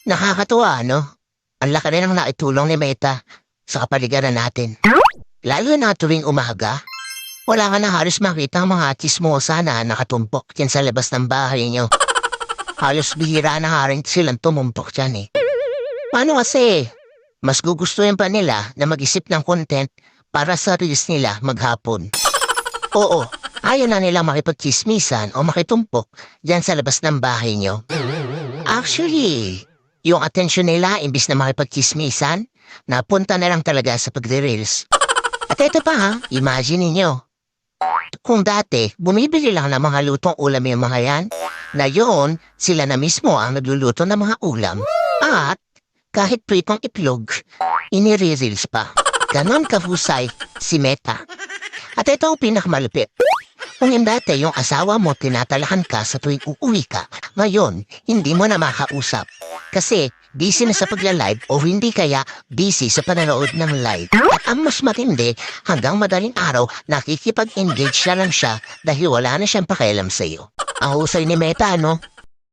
Nakakatuwa, no? Ang laki rin ang naitulong ni Meta sa kapaligiran natin. Lalo na tuwing umaga, wala ka na halos makita ang mga chismosa na nakatumpok dyan sa labas ng bahay niyo. Halos bihira na nga rin silang tumumpok dyan eh. Paano kasi? Mas gugustuhin pa nila na mag-isip ng content para sa reels nila maghapon. Oo, ayaw na nila makipagchismisan o makitumpok dyan sa labas ng bahay niyo. Actually, yung atensyon nila imbis na makipagchismisan, napunta na lang talaga sa pagre-reels. At ito pa ha, imagine ninyo. Kung dati, bumibili lang ng mga lutong ulam yung mga yan, ngayon, sila na mismo ang nagluluto ng mga ulam. At kahit pritong itlog, inire-reels pa. Ganon kahusay si Meta. At ito ang pinakamalupit. Kung dati yung asawa mo tinatalahan ka sa tuwing uuwi ka, ngayon, hindi mo na makausap. Kasi busy na sa pagla-live o hindi kaya busy sa pananood ng live. At ang mas matindi, hanggang madaling araw, nakikipag-engage na lang siya dahil wala na siyang pakialam sa iyo. Ang husay ni Meta, no?